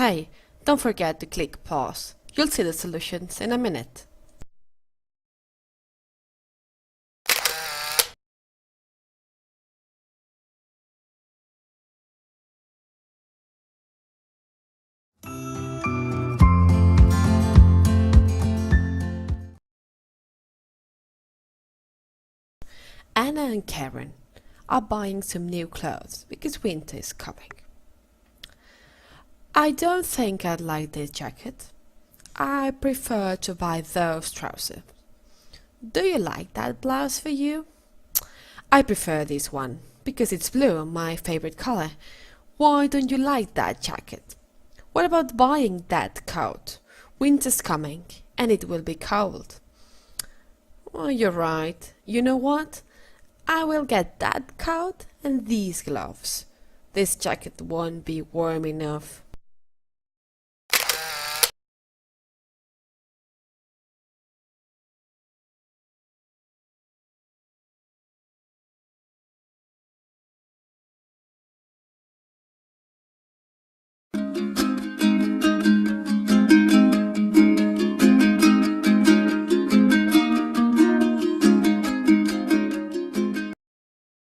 Hey, don't forget to click pause. You'll see the solutions in a minute. Anna and Karen are buying some new clothes because winter is coming. I don't think I'd like this jacket. I prefer to buy those trousers. Do you like that blouse for you? I prefer this one because it's blue, my favorite color. Why don't you like that jacket? What about buying that coat? Winter's coming and it will be cold. Oh, you're right. You know what? I will get that coat and these gloves. This jacket won't be warm enough.